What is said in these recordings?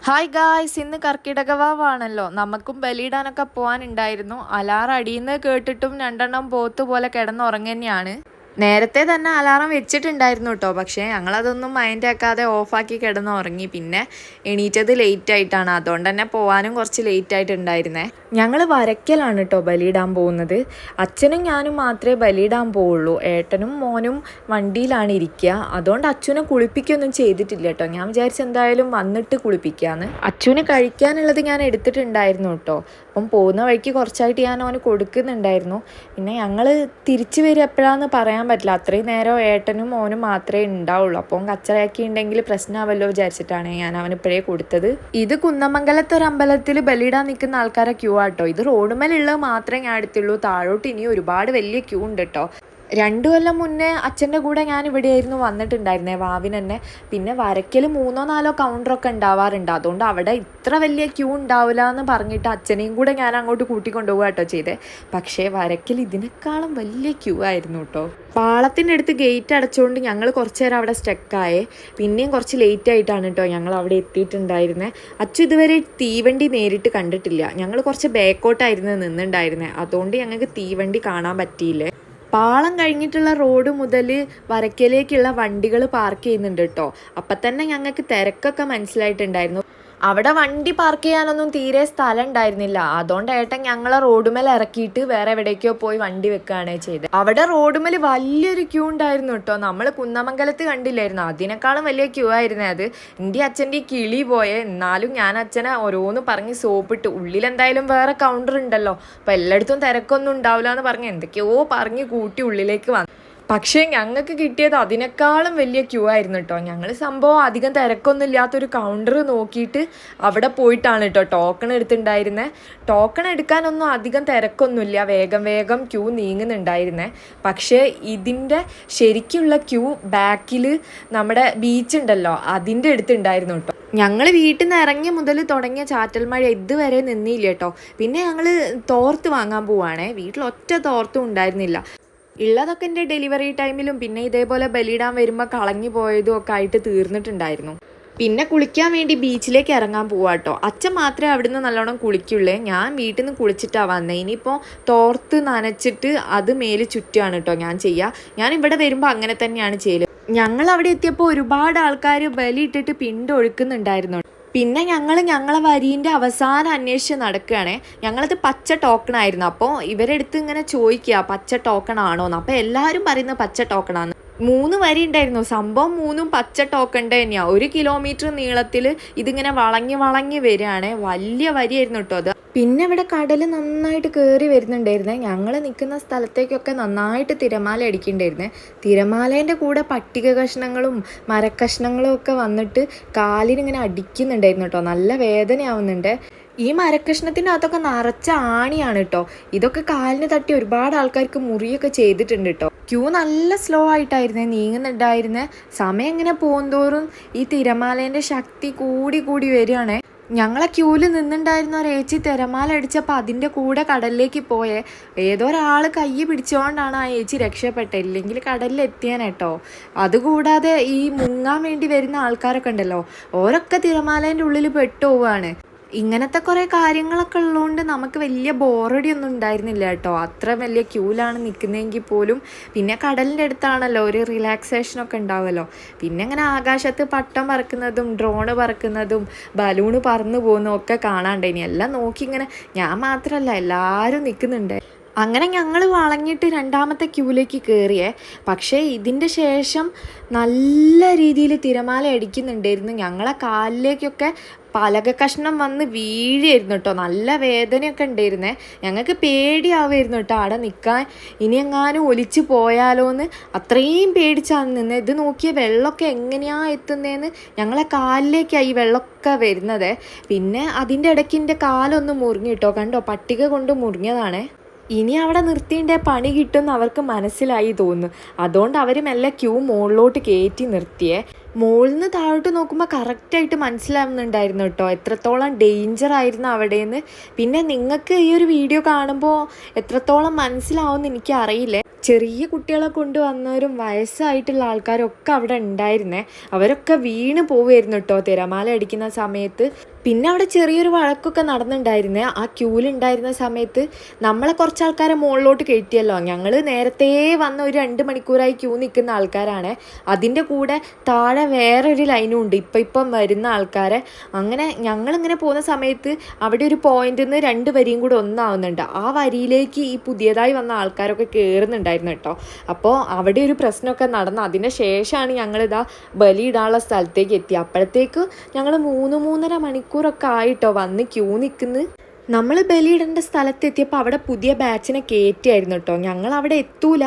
Hi guys, ഇന്ന് കർക്കിടക വാവാണല്ലോ. നമുക്കും ബലിയിടാനൊക്കെ പോകാനുണ്ടായിരുന്നു. Alarm അടിയുന്നത് കേട്ടിട്ടും രണ്ടെണ്ണം പോത്ത് പോലെ കിടന്നുറങ്ങി തന്നെയാണ്. നേരത്തെ തന്നെ അലാറം വെച്ചിട്ടുണ്ടായിരുന്നു കേട്ടോ, പക്ഷേ ഞങ്ങളതൊന്നും മൈൻഡ് ആക്കാതെ ഓഫാക്കി കിടന്നുറങ്ങി. പിന്നെ എണീറ്റത് ലേറ്റ് ആയിട്ടാണ്, അതുകൊണ്ട് തന്നെ പോകാനും കുറച്ച് ലേറ്റ് ആയിട്ടുണ്ടായിരുന്നേ. ഞങ്ങൾ വരയ്ക്കലാണ് കേട്ടോ ബലിയിടാൻ പോകുന്നത്. അച്ഛനും ഞാനും മാത്രമേ ബലിയിടാൻ പോവുള്ളൂ. ഏട്ടനും മോനും വണ്ടിയിലാണ് ഇരിക്കുക. അതുകൊണ്ട് അച്ഛനെ കുളിപ്പിക്കുകയൊന്നും ചെയ്തിട്ടില്ല കേട്ടോ. ഞാൻ വിചാരിച്ച എന്തായാലും വന്നിട്ട് കുളിപ്പിക്കാമെന്ന്. അച്ഛന് കഴിക്കാനുള്ളത് ഞാൻ എടുത്തിട്ടുണ്ടായിരുന്നു കേട്ടോ. അപ്പം പോകുന്ന വഴിക്ക് കുറച്ചായിട്ട് ഞാൻ അവന് കൊടുക്കുന്നുണ്ടായിരുന്നു. പിന്നെ ഞങ്ങൾ തിരിച്ചു വരിക എപ്പോഴാണെന്ന് പറയാൻ പറ്റില്ല. അത്രയും നേരം ഏട്ടനും മോനും മാത്രമേ ഉണ്ടാവുള്ളൂ. അപ്പം കച്ചറയാക്കി ഉണ്ടെങ്കിൽ പ്രശ്നമാവല്ലോ വിചാരിച്ചിട്ടാണ് ഞാൻ അവനിപ്പോഴേ കൊടുത്തത്. ഇത് കുന്നമംഗലത്തെ ഒരു അമ്പലത്തിൽ ബലിയിടാൻ നിൽക്കുന്ന ആൾക്കാരെ ക്യൂ ആട്ടോ. ഇത് റോഡുമേലുള്ളത് മാത്രമേ ഞാൻ എടുത്തുള്ളൂ. താഴോട്ട് ഇനി ഒരുപാട് വലിയ ക്യൂ ഉണ്ട് കേട്ടോ. 2 കൊല്ലം മുന്നേ അച്ഛൻ്റെ കൂടെ ഞാൻ ഇവിടെയായിരുന്നു വന്നിട്ടുണ്ടായിരുന്നേ, വാവിന് തന്നെ. പിന്നെ വരയ്ക്കൽ 3-4 കൗണ്ടറൊക്കെ ഉണ്ടാവാറുണ്ട്. അതുകൊണ്ട് അവിടെ ഇത്ര വലിയ ക്യൂ ഉണ്ടാവില്ല എന്ന് പറഞ്ഞിട്ട് അച്ഛനെയും കൂടെ ഞാൻ അങ്ങോട്ട് കൂട്ടിക്കൊണ്ടുപോകുക കേട്ടോ ചെയ്തേ. പക്ഷേ വരയ്ക്കൽ ഇതിനേക്കാളും വലിയ ക്യൂ ആയിരുന്നു കേട്ടോ. പാളത്തിൻ്റെ അടുത്ത് ഗേറ്റ് അടച്ചുകൊണ്ട് ഞങ്ങൾ കുറച്ച് നേരം അവിടെ സ്റ്റക്കായേ. പിന്നെയും കുറച്ച് ലേറ്റ് ആയിട്ടാണ് കേട്ടോ ഞങ്ങൾ അവിടെ എത്തിയിട്ടുണ്ടായിരുന്നത്. അച്ഛൻ ഇതുവരെ തീവണ്ടി നേരിട്ട് കണ്ടിട്ടില്ല. ഞങ്ങൾ കുറച്ച് ബാക്കോട്ടായിരുന്നു നിന്നുണ്ടായിരുന്നത്. അതുകൊണ്ട് ഞങ്ങൾക്ക് തീവണ്ടി കാണാൻ പറ്റിയില്ലേ. പാളം കഴിഞ്ഞിട്ടുള്ള റോഡ് മുതൽ വരയ്ക്കലേക്കുള്ള വണ്ടികൾ പാർക്ക് ചെയ്യുന്നുണ്ട് കേട്ടോ. അപ്പം തന്നെ ഞങ്ങൾക്ക് തിരക്കൊക്കെ മനസ്സിലായിട്ടുണ്ടായിരുന്നു. അവിടെ വണ്ടി പാർക്ക് ചെയ്യാനൊന്നും തീരെ സ്ഥലം ഉണ്ടായിരുന്നില്ല. അതുകൊണ്ട് ഏട്ടൻ ഞങ്ങളെ റോഡുമേൽ ഇറക്കിയിട്ട് വേറെ എവിടേക്കോ പോയി വണ്ടി വെക്കുകയാണ് ചെയ്തത്. അവിടെ റോഡുമേൽ വലിയൊരു ക്യൂ ഉണ്ടായിരുന്നു കേട്ടോ. നമ്മൾ കുന്നമംഗലത്ത് കണ്ടില്ലായിരുന്നു, അതിനേക്കാളും വലിയ ക്യൂ ആയിരുന്നേ അത്. എൻ്റെ അച്ഛൻ്റെ കിളി പോയെ. എന്നാലും ഞാൻ അച്ഛനെ ഓരോന്ന് പറഞ്ഞ് സോപ്പിട്ട്, ഉള്ളിൽ എന്തായാലും വേറെ കൗണ്ടർ ഉണ്ടല്ലോ, അപ്പോൾ എല്ലായിടത്തും തിരക്കൊന്നും ഉണ്ടാവില്ല എന്ന് പറഞ്ഞ് എന്തൊക്കെയോ പറഞ്ഞ് കൂട്ടി ഉള്ളിലേക്ക് വന്നു. പക്ഷേ ഞങ്ങൾക്ക് കിട്ടിയത് അതിനേക്കാളും വലിയ ക്യൂ ആയിരുന്നു കേട്ടോ. ഞങ്ങൾ സംഭവം അധികം തിരക്കൊന്നും ഇല്ലാത്തൊരു കൗണ്ടർ നോക്കിയിട്ട് അവിടെ പോയിട്ടാണ് കേട്ടോ ടോക്കൺ എടുത്തിട്ടുണ്ടായിരുന്നത്. ടോക്കൺ എടുക്കാനൊന്നും അധികം തിരക്കൊന്നുമില്ല, വേഗം വേഗം ക്യൂ നീങ്ങുന്നുണ്ടായിരുന്നേ. പക്ഷേ ഇതിൻ്റെ ശരിക്കുള്ള ക്യൂ ബാക്കിൽ നമ്മുടെ ബീച്ച് ഉണ്ടല്ലോ അതിൻ്റെ അടുത്തുണ്ടായിരുന്നു കേട്ടോ. ഞങ്ങൾ വീട്ടിൽ നിന്ന് ഇറങ്ങിയ മുതൽ തുടങ്ങിയ ചാറ്റൽ മഴ ഇതുവരെ നിന്നില്ല കേട്ടോ. പിന്നെ ഞങ്ങൾ തോർത്ത് വാങ്ങാൻ പോവുകയാണേ. വീട്ടിൽ ഒറ്റ തോർത്തും ഉണ്ടായിരുന്നില്ല. ഉള്ളതൊക്കെ എൻ്റെ ഡെലിവറി ടൈമിലും പിന്നെ ഇതേപോലെ ബലിയിടാൻ വരുമ്പോൾ കളഞ്ഞു പോയതും ഒക്കെ ആയിട്ട് തീർന്നിട്ടുണ്ടായിരുന്നു. പിന്നെ കുളിക്കാൻ വേണ്ടി ബീച്ചിലേക്ക് ഇറങ്ങാൻ പോവാട്ടോ. അച്ഛൻ മാത്രമേ അവിടുന്ന് നല്ലോണം കുളിക്കുള്ളേ. ഞാൻ വീട്ടിൽ നിന്ന് കുളിച്ചിട്ടാണ് വന്നത്. ഇനിയിപ്പോൾ തോർത്ത് നനച്ചിട്ട് അത് മേല് ചുറ്റുകയാണ് കേട്ടോ ഞാൻ ചെയ്യുക. ഞാൻ ഇവിടെ വരുമ്പോൾ അങ്ങനെ തന്നെയാണ് ചെയ്യല്. ഞങ്ങൾ അവിടെ എത്തിയപ്പോൾ ഒരുപാട് ആൾക്കാർ ബലിയിട്ടിട്ട് പിണ്ടൊഴുക്കുന്നുണ്ടായിരുന്നു. പിന്നെ ഞങ്ങളെ വരീൻ്റെ അവസാനം അന്വേഷിച്ച് നടക്കുകയാണേ. ഞങ്ങളത് പച്ച ടോക്കണായിരുന്നു. അപ്പോൾ ഇവരെടുത്ത് ഇങ്ങനെ ചോദിക്കുക പച്ച ടോക്കൺ ആണോന്ന്. അപ്പോൾ എല്ലാവരും പറയുന്നത് പച്ച ടോക്കണാണ്. 3 വരി ഉണ്ടായിരുന്നു. സംഭവം 3ഉം പച്ച ടോക്കണിൻ്റെ തന്നെയാണ്. 1 കിലോമീറ്റർ നീളത്തിൽ ഇതിങ്ങനെ വളഞ്ഞ് വരികയാണേ. വലിയ വരിയായിരുന്നു കേട്ടോ അത്. പിന്നെ ഇവിടെ കടൽ നന്നായിട്ട് കയറി വരുന്നുണ്ടായിരുന്നേ. ഞങ്ങൾ നിൽക്കുന്ന സ്ഥലത്തേക്കൊക്കെ നന്നായിട്ട് തിരമാല അടിക്കുന്നുണ്ടായിരുന്നേ. തിരമാലേൻ്റെ കൂടെ പട്ടിക കഷ്ണങ്ങളും മരക്കഷ്ണങ്ങളും ഒക്കെ വന്നിട്ട് കാലിനിങ്ങനെ അടിക്കുന്നുണ്ടായിരുന്നു കേട്ടോ. നല്ല വേദനയാവുന്നുണ്ട്. ഈ മരക്കഷ്ണത്തിൻ്റെ അകത്തൊക്കെ നിറച്ച ആണിയാണ് കേട്ടോ. ഇതൊക്കെ കാലിന് തട്ടി ഒരുപാട് ആൾക്കാർക്ക് മുറിയൊക്കെ ചെയ്തിട്ടുണ്ട് കേട്ടോ. ക്യൂ നല്ല സ്ലോ ആയിട്ടായിരുന്നേ നീങ്ങുന്നുണ്ടായിരുന്നേ. സമയം ഇങ്ങനെ പോകുന്തോറും ഈ തിരമാലേൻ്റെ ശക്തി കൂടി വരികയാണേ. ഞങ്ങളെ ക്യൂവിൽ നിന്നുണ്ടായിരുന്ന ഒരേച്ചി തിരമാല അടിച്ചപ്പോൾ അതിൻ്റെ കൂടെ കടലിലേക്ക് പോയേ. ഏതോ ഒരാൾ കൈ പിടിച്ചുകൊണ്ടാണ് ആ ഏച്ചി രക്ഷപ്പെട്ടത്, ഇല്ലെങ്കിൽ കടലിൽ എത്തിയാനേട്ടോ. അതുകൂടാതെ ഈ മുങ്ങാൻ വേണ്ടി വരുന്ന ആൾക്കാരൊക്കെ ഉണ്ടല്ലോ, ഓരൊക്കെ തിരമാലേൻ്റെ ഉള്ളിൽ പെട്ടുപോവാണ്. ഇങ്ങനത്തെ കുറേ കാര്യങ്ങളൊക്കെ ഉള്ളതുകൊണ്ട് നമുക്ക് വലിയ ബോറടിയൊന്നും ഉണ്ടായിരുന്നില്ല കേട്ടോ. അത്ര വലിയ ക്യൂലാണ് നിൽക്കുന്നതെങ്കിൽ പോലും. പിന്നെ കടലിൻ്റെ അടുത്താണല്ലോ, ഒരു റിലാക്സേഷനൊക്കെ ഉണ്ടാവുമല്ലോ. പിന്നെ ഇങ്ങനെ ആകാശത്ത് പട്ടം പറക്കുന്നതും ഡ്രോണ് പറക്കുന്നതും ബലൂണ് പറന്നു പോകുന്നതും ഒക്കെ കാണാണ്ടായിനി. എല്ലാം നോക്കി ഇങ്ങനെ, ഞാൻ മാത്രമല്ല എല്ലാവരും നിൽക്കുന്നുണ്ട്. അങ്ങനെ ഞങ്ങൾ വളഞ്ഞിട്ട് 2ാമത്തെ ക്യൂവിലേക്ക് കയറിയേ. പക്ഷേ ഇതിൻ്റെ ശേഷം നല്ല രീതിയിൽ തിരമാല അടിക്കുന്നുണ്ടായിരുന്നു. ഞങ്ങളെ കാലിലേക്കൊക്കെ പലക കഷ്ണം വന്ന് വീഴായിരുന്നു കേട്ടോ. നല്ല വേദനയൊക്കെ ഉണ്ടായിരുന്നേ. ഞങ്ങൾക്ക് പേടിയാവുമായിരുന്നു കേട്ടോ അവിടെ നിൽക്കാൻ. ഇനി എങ്ങാനും ഒലിച്ച് പോയാലോന്ന് അത്രയും പേടിച്ചാണ് നിന്നത്. ഇത് നോക്കിയ വെള്ളമൊക്കെ എങ്ങനെയാണ് എത്തുന്നതെന്ന്. ഞങ്ങളെ കാലിലേക്കാണ് ഈ വെള്ളമൊക്കെ വരുന്നത്. പിന്നെ അതിൻ്റെ ഇടയ്ക്ക് എൻ്റെ കാലൊന്ന് മുറിഞ്ഞു കേട്ടോ. കണ്ടോ, പട്ടിക കൊണ്ട് മുറിഞ്ഞതാണേ. ഇനി അവിടെ നിർത്തിൻ്റെ പണി കിട്ടുമെന്ന് അവർക്ക് മനസ്സിലായി തോന്നുന്നു. അതുകൊണ്ട് അവർ മെല്ലെ ക്യൂ മുകളിലോട്ട് കയറ്റി നിർത്തിയേ. മുകളിൽ നിന്ന് താഴോട്ട് നോക്കുമ്പോൾ കറക്റ്റായിട്ട് മനസ്സിലാവുന്നുണ്ടായിരുന്നു കേട്ടോ എത്രത്തോളം ഡേഞ്ചർ ആയിരുന്നു അവിടെയെന്ന്. പിന്നെ നിങ്ങൾക്ക് ഈ ഒരു വീഡിയോ കാണുമ്പോൾ എത്രത്തോളം മനസ്സിലാവുമെന്ന് എനിക്കറിയില്ലേ. ചെറിയ കുട്ടികളെ കൊണ്ടുവന്നവരും വയസ്സായിട്ടുള്ള ആൾക്കാരൊക്കെ അവിടെ ഉണ്ടായിരുന്നേ. അവരൊക്കെ വീണ് പോവുമായിരുന്നു കേട്ടോ തിരമാല അടിക്കുന്ന സമയത്ത്. പിന്നെ അവിടെ ചെറിയൊരു വഴക്കൊക്കെ നടന്നിട്ടുണ്ടായിരുന്നേ. ആ ക്യൂലുണ്ടായിരുന്ന സമയത്ത് നമ്മളെ കുറച്ച് ആൾക്കാരെ മുകളിലോട്ട് കയറ്റിയല്ലോ. ഞങ്ങൾ നേരത്തെ വന്ന ഒരു 2 മണിക്കൂറായി ക്യൂ നിൽക്കുന്ന ആൾക്കാരാണ്. അതിൻ്റെ കൂടെ താഴെ വേറൊരു ലൈനും ഉണ്ട് ഇപ്പം വരുന്ന ആൾക്കാരെ. അങ്ങനെ ഞങ്ങളിങ്ങനെ പോകുന്ന സമയത്ത് അവിടെ ഒരു പോയിന്റിൽ നിന്ന് 2 വരിയും കൂടെ ഒന്നാവുന്നുണ്ട്. ആ വരിയിലേക്ക് ഈ പുതിയതായി വന്ന ആൾക്കാരൊക്കെ കയറുന്നുണ്ടായിരുന്നു കേട്ടോ. അപ്പോൾ അവിടെ ഒരു പ്രശ്നമൊക്കെ നടന്നു. അതിന് ശേഷമാണ് ഞങ്ങളിതാ ബലിയിടാനുള്ള സ്ഥലത്തേക്ക് എത്തി. അപ്പോഴത്തേക്ക് ഞങ്ങൾ 3-3.5 മണിക്കൂറൊക്കെ ആയിട്ടോ വന്ന് ക്യൂ നിൽക്കുന്നു. നമ്മൾ ബലിയിടേണ്ട സ്ഥലത്തെത്തിയപ്പോൾ അവിടെ പുതിയ ബാച്ചിനെ കയറ്റിയായിരുന്നു കേട്ടോ. ഞങ്ങൾ അവിടെ എത്തൂല,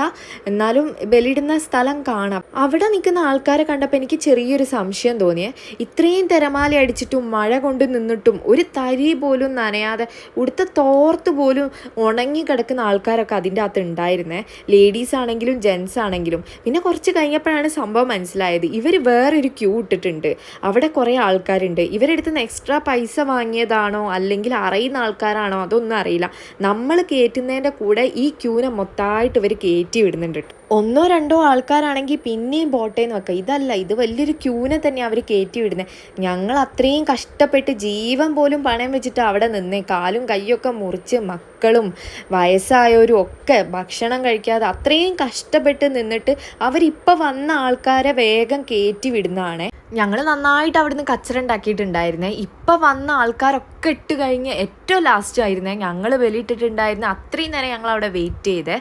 എന്നാലും ബലിയിടുന്ന സ്ഥലം കാണാം. അവിടെ നിൽക്കുന്ന ആൾക്കാരെ കണ്ടപ്പോൾ എനിക്ക് ചെറിയൊരു സംശയം തോന്നിയേ. ഇത്രയും തിരമാല അടിച്ചിട്ടും മഴ കൊണ്ട് നിന്നിട്ടും ഒരു തരി പോലും നനയാതെ ഉടുത്ത തോർത്ത് പോലും ഉണങ്ങി കിടക്കുന്ന ആൾക്കാരൊക്കെ അതിൻ്റെ അകത്ത് ഉണ്ടായിരുന്നേ. ലേഡീസ് ആണെങ്കിലും ജെൻസ് ആണെങ്കിലും. പിന്നെ കുറച്ച് കഴിഞ്ഞപ്പോഴാണ് സംഭവം മനസ്സിലായത്. ഇവർ വേറൊരു ക്യൂ ഇട്ടിട്ടുണ്ട്. അവിടെ കുറേ ആൾക്കാരുണ്ട്. ഇവരെടുത്ത് നിന്ന് എക്സ്ട്രാ പൈസ വാങ്ങിയതാണോ അല്ലെങ്കിൽ അറിയുന്ന ആൾക്കാരാണോ അതൊന്നും അറിയില്ല. നമ്മൾ കയറ്റുന്നതിൻ്റെ കൂടെ ഈ ക്യൂനെ മൊത്തമായിട്ട് ഇവർ കയറ്റി വിടുന്നുണ്ട്. 1-2 ആൾക്കാരാണെങ്കിൽ പിന്നെയും പോട്ടേന്ന് വെക്കാം. ഇതല്ല, ഇത് വലിയൊരു ക്യൂനെ തന്നെ അവർ കയറ്റി വിടുന്നത്. ഞങ്ങൾ അത്രയും കഷ്ടപ്പെട്ട് ജീവൻ പോലും പണയം വെച്ചിട്ട് അവിടെ നിന്നേ. കാലും കൈയൊക്കെ മുറിച്ച് മക്കളും വയസ്സായവരും ഒക്കെ ഭക്ഷണം കഴിക്കാതെ അത്രയും കഷ്ടപ്പെട്ട് നിന്നിട്ട് അവരിപ്പോൾ വന്ന ആൾക്കാരെ വേഗം കയറ്റി വിടുന്നതാണ്. ഞങ്ങൾ നന്നായിട്ട് അവിടുന്ന് കച്ചറ ഉണ്ടാക്കിയിട്ടുണ്ടായിരുന്നേ. ഇപ്പം വന്ന ആൾക്കാരൊക്കെ ഇട്ട് കഴിഞ്ഞ് ഏറ്റവും ലാസ്റ്റ് ആയിരുന്നേ ഞങ്ങൾ ബലിയിട്ടിട്ടുണ്ടായിരുന്നത്. അത്രയും നേരം ഞങ്ങൾ അവിടെ വെയിറ്റ് ചെയ്തേ.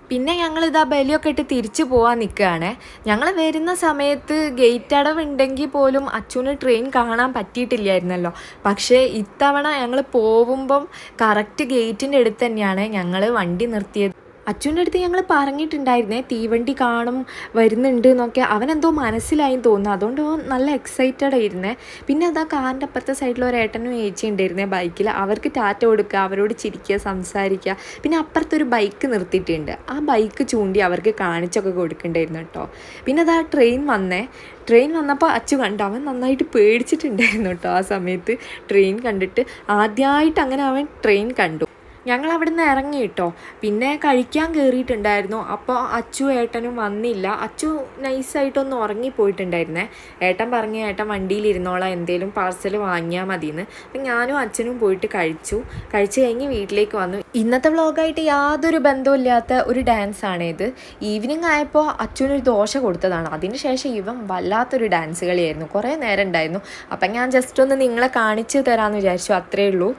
പിന്നെ ഞങ്ങളിതാ ബലിയൊക്കെ ഇട്ട് തിരിച്ചു പോകാൻ നിൽക്കുകയാണ്. ഞങ്ങൾ വരുന്ന സമയത്ത് ഗേറ്റ് അടവുണ്ടെങ്കിൽ പോലും അച്ഛന് ട്രെയിൻ കാണാൻ പറ്റിയിട്ടില്ലായിരുന്നല്ലോ. പക്ഷേ ഇത്തവണ ഞങ്ങൾ പോകുമ്പം കറക്റ്റ് ഗേറ്റിൻ്റെ അടുത്ത് തന്നെയാണ് ഞങ്ങൾ വണ്ടി നിർത്തിയത്. അച്ഛൻ്റെ അടുത്ത് ഞങ്ങൾ പറഞ്ഞിട്ടുണ്ടായിരുന്നേ തീവണ്ടി കാണും വരുന്നുണ്ട് എന്നൊക്കെ. അവനെന്തോ മനസ്സിലായി തോന്നുന്നു. അതുകൊണ്ട് നല്ല എക്സൈറ്റഡ് ആയിരുന്നേ. പിന്നെ അതാ കാറിൻ്റെ അപ്പുറത്തെ സൈഡിൽ ഒരു ഏട്ടനും ഏച്ചി ഉണ്ടായിരുന്നേ ബൈക്കിൽ. അവർക്ക് ടാറ്റ കൊടുക്കുക, അവരോട് ചിരിക്കുക, സംസാരിക്കുക. പിന്നെ അപ്പുറത്തൊരു ബൈക്ക് നിർത്തിയിട്ടുണ്ട്. ആ ബൈക്ക് ചൂണ്ടി അവർക്ക് കാണിച്ചൊക്കെ കൊടുക്കണ്ടായിരുന്നു കേട്ടോ. പിന്നെ അതാ ട്രെയിൻ വന്നപ്പോൾ അച്ചു കണ്ടു. അവൻ നന്നായിട്ട് പേടിച്ചിട്ടുണ്ടായിരുന്നു കേട്ടോ ആ സമയത്ത്. ട്രെയിൻ കണ്ടിട്ട് ആദ്യമായിട്ട് അങ്ങനെ അവൻ ട്രെയിൻ കണ്ടു. ഞങ്ങൾ അവിടെ നിന്ന് ഇറങ്ങി കേട്ടോ. പിന്നെ കഴിക്കാൻ കയറിയിട്ടുണ്ടായിരുന്നു. അപ്പോൾ അച്ചു ഏട്ടനും വന്നില്ല. അച്ചു നൈസായിട്ടൊന്ന് ഉറങ്ങിപ്പോയിട്ടുണ്ടായിരുന്നേ. ഏട്ടൻ പറഞ്ഞു ഏട്ടൻ വണ്ടിയിലിരുന്നോളാം, എന്തേലും പാർസൽ വാങ്ങിയാൽ മതിയെന്ന്. അപ്പം ഞാനും അച്ഛനും പോയിട്ട് കഴിച്ചു കഴിഞ്ഞ് വീട്ടിലേക്ക് വന്നു. ഇന്നത്തെ വ്ളോഗായിട്ട് യാതൊരു ബന്ധമില്ലാത്ത ഒരു ഡാൻസാണ് ഇത്. ഈവനിങ് ആയപ്പോൾ അച്ഛനൊരു ദോശ കൊടുത്തതാണ്. അതിന് ശേഷം ഇവൻ വല്ലാത്തൊരു ഡാൻസ് കളിയായിരുന്നു. കുറേ നേരം ഉണ്ടായിരുന്നു. അപ്പം ഞാൻ ജസ്റ്റ് ഒന്ന് നിങ്ങളെ കാണിച്ചു തരാമെന്ന് വിചാരിച്ചു. അത്രയേ ഉള്ളൂ.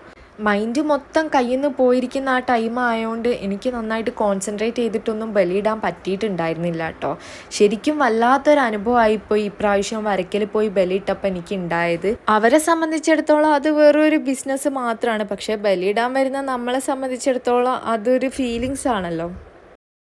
മൈൻഡ് മൊത്തം കയ്യിൽ നിന്ന് പോയിരിക്കുന്ന ആ ടൈം ആയതുകൊണ്ട് എനിക്ക് നന്നായിട്ട് കോൺസെൻട്രേറ്റ് ചെയ്തിട്ടൊന്നും ബലിയിടാൻ പറ്റിയിട്ടുണ്ടായിരുന്നില്ല കേട്ടോ. ശരിക്കും വല്ലാത്തൊരു അനുഭവമായിപ്പോയി ഇപ്രാവശ്യം വരയ്ക്കൽ പോയി ബലിയിട്ടപ്പോൾ എനിക്ക് ഉണ്ടായത്. അവരെ സംബന്ധിച്ചിടത്തോളം അത് വേറൊരു ബിസിനസ് മാത്രമാണ്. പക്ഷേ ബലിയിടാൻ വരുന്ന നമ്മളെ സംബന്ധിച്ചിടത്തോളം അതൊരു ഫീലിങ്സ് ആണല്ലോ.